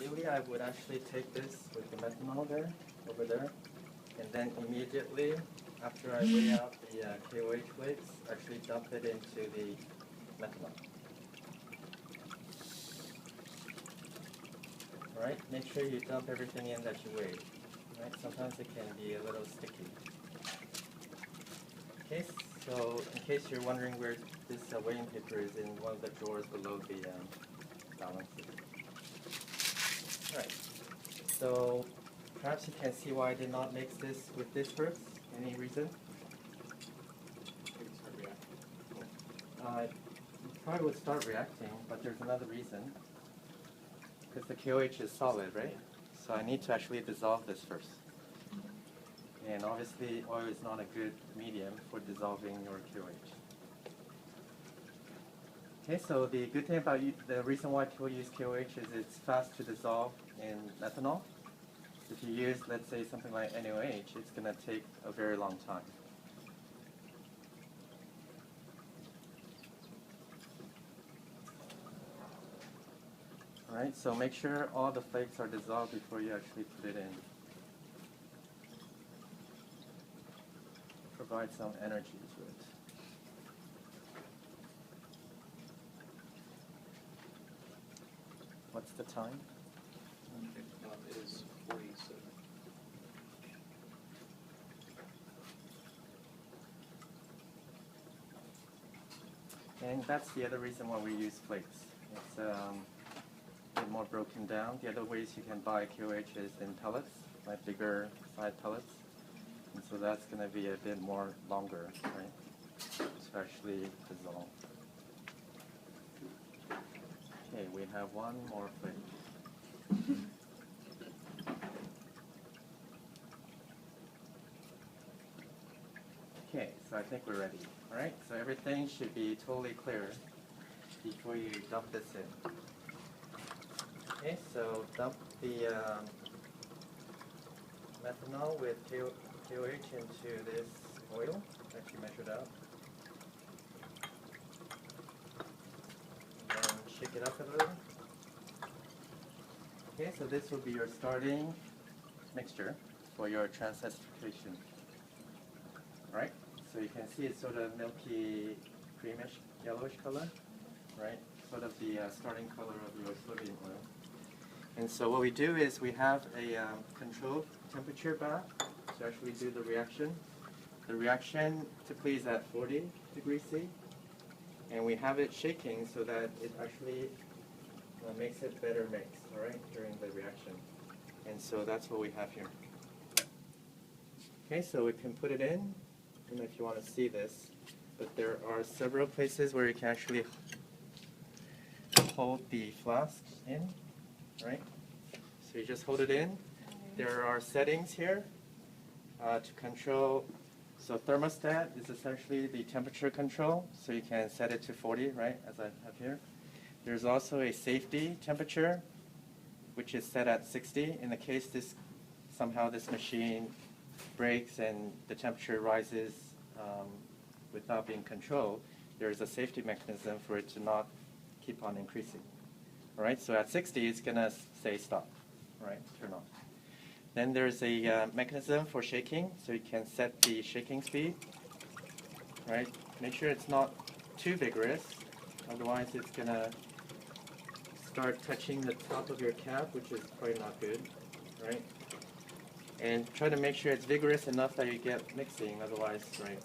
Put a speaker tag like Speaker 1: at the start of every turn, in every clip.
Speaker 1: ideally I would actually take this with the methanol there, over there, and then immediately after I weigh out the KOH flakes, actually dump it into the methanol. Alright, make sure you dump everything in that you weigh. Right? Sometimes it can be a little sticky. Okay, so in case you're wondering where this weighing paper is, in one of the drawers below the balances. Alright, so perhaps you can see why I did not mix this with this first. Any reason? It probably would start reacting, but there's another reason. Because the KOH is solid, right? So I need to actually dissolve this first. And obviously oil is not a good medium for dissolving your KOH. Okay, so the good thing about the reason why people use KOH is it's fast to dissolve in methanol. If you use, let's say, something like NaOH, it's going to take a very long time. Alright, so make sure all the flakes are dissolved before you actually put it in. Provide some energy to it. What's the time?
Speaker 2: It is 47.
Speaker 1: And that's the other reason why we use flakes. It's a bit more broken down. The other ways you can buy KOH is in pellets, like bigger side pellets. And so that's going to be a bit more longer, right, to actually dissolve. Okay, we have one more flake. Okay, so I think we're ready. Alright, so everything should be totally clear before you dump this in. Okay, so dump the methanol with KOH into this oil that you measured out. And shake it up a little. Okay, so this will be your starting mixture for your transesterification. Right? So you can see it's sort of milky, creamish, yellowish color, right? Sort of the starting color of your soybean oil. And so what we do is we have a controlled temperature bath to actually do the reaction. The reaction typically is at 40 degrees C, and we have it shaking so that it actually makes it better mix, all right, during the reaction. And so that's what we have here. Okay, so we can put it in. I don't know if you want to see this, but there are several places where you can actually hold the flask in, right? So you just hold it in. There are settings here to control. So thermostat is essentially the temperature control, so you can set it to 40, right, as I have here. There's also a safety temperature, which is set at 60. In the case somehow this machine breaks and the temperature rises without being controlled, there is a safety mechanism for it to not keep on increasing. All right, so at 60, it's going to say stop, right, turn off. Then there's a mechanism for shaking, so you can set the shaking speed, right? Make sure it's not too vigorous, otherwise it's going to start touching the top of your cap, which is probably not good, right? And try to make sure it's vigorous enough that you get mixing, otherwise, right?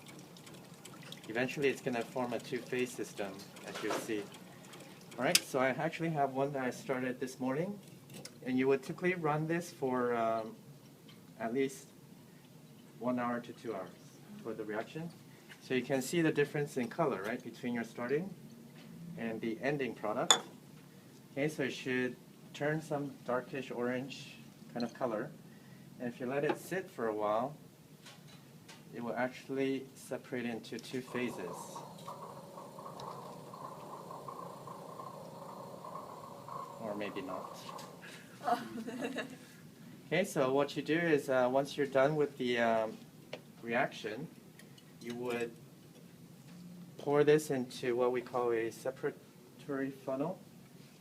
Speaker 1: Eventually it's going to form a two-phase system, as you'll see. All right, so I actually have one that I started this morning, and you would typically run this for at least 1 hour to 2 hours for the reaction. So you can see the difference in color, right, between your starting and the ending product. Okay, so it should turn some darkish orange kind of color. And if you let it sit for a while, it will actually separate into two phases. Or maybe not. Okay, so what you do is once you're done with the reaction, you would pour this into what we call a separatory funnel.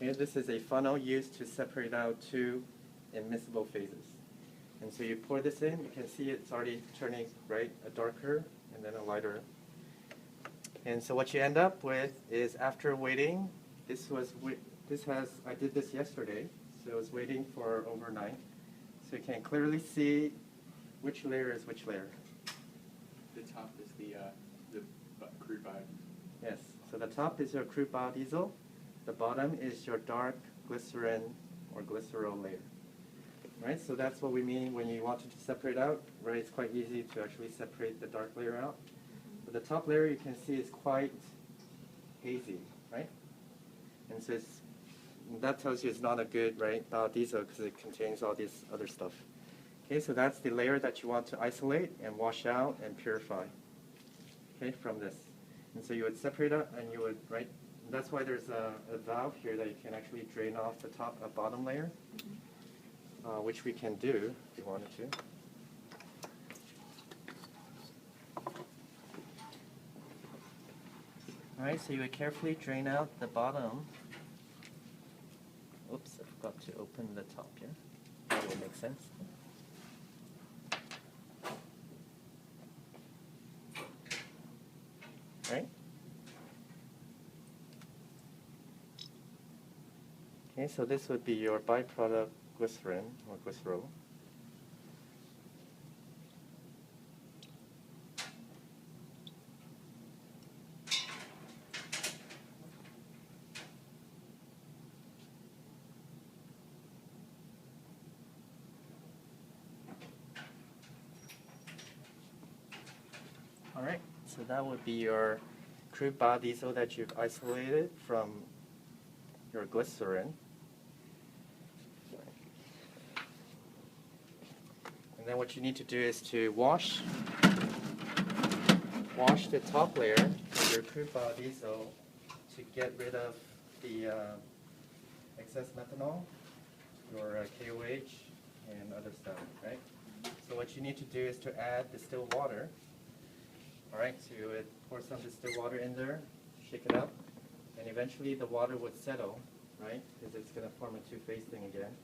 Speaker 1: Okay, this is a funnel used to separate out two immiscible phases. And so you pour this in, you can see it's already turning, right, a darker and then a lighter. And so what you end up with is, after waiting, I did this yesterday, so it was waiting for overnight. So you can clearly see which layer is which layer.
Speaker 2: The top is the crude biodiesel.
Speaker 1: Yes, so the top is your crude biodiesel, the bottom is your dark glycerin or glycerol layer. Right, so that's what we mean when you want to separate out, right? It's quite easy to actually separate the dark layer out. But the top layer you can see is quite hazy, right? And so that tells you it's not a good, right, biodiesel, because it contains all this other stuff. Okay, so that's the layer that you want to isolate and wash out and purify, okay, from this. And so you would separate out and you would, right, that's why there's a valve here that you can actually drain off the top and bottom layer, which we can do if you wanted to. Alright, so you would carefully drain out the bottom. Oops, I forgot to open the top here. That will make sense. Right? Okay, so this would be your byproduct glycerin or glycerol. Alright, so that would be your crude biodiesel that you've isolated from your glycerin. And then what you need to do is to wash the top layer of your crude biodiesel to get rid of the excess methanol, your KOH, and other stuff, right? So what you need to do is to add distilled water. Alright, so you would pour some distilled water in there, shake it up, and eventually the water would settle, right? Because it's going to form a two-phase thing again.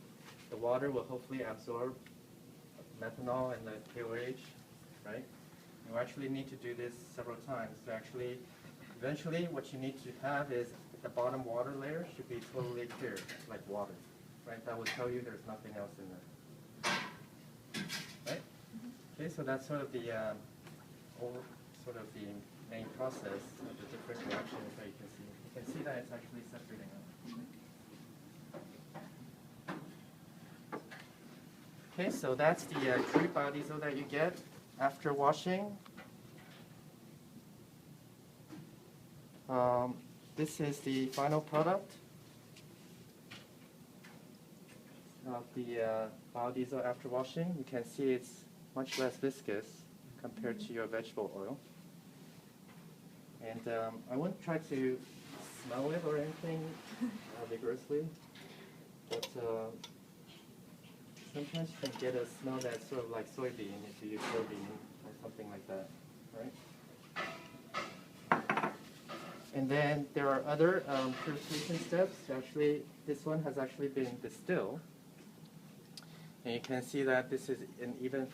Speaker 1: The water will hopefully absorb methanol and the KOH, right? You actually need to do this several times. So actually, eventually what you need to have is the bottom water layer should be totally clear, like water, right? That will tell you there's nothing else in there, right? Okay, so that's sort of the main process of the different reactions that you can see. You can see that it's actually separating out. Okay, so that's the crude biodiesel that you get after washing. This is the final product of the biodiesel after washing. You can see it's much less viscous compared to your vegetable oil. And I wouldn't try to smell it or anything vigorously, but sometimes you can get a smell that's sort of like soybean if you use soybean or something like that, right? And then there are other purification steps. Actually, this one has actually been distilled. And you can see that this is an even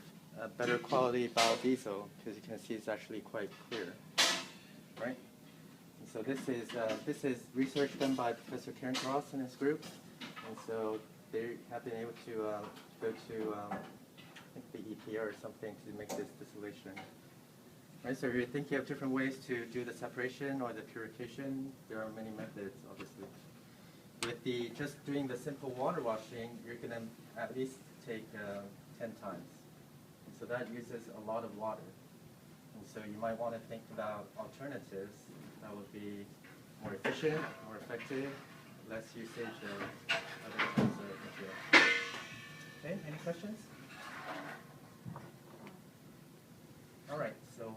Speaker 1: better quality biodiesel, because you can see it's actually quite clear, right? And so this is research done by Professor Terence Ross and his group, and so they have been able to go to I think the EPA or something to make this distillation. Right, so if you're thinking of different ways to do the separation or the purification, there are many methods, obviously. With just doing the simple water washing, you're going to at least take 10 times. So that uses a lot of water. And so you might want to think about alternatives that would be more efficient, more effective, less usage of other types of material. Okay, any questions? All right, so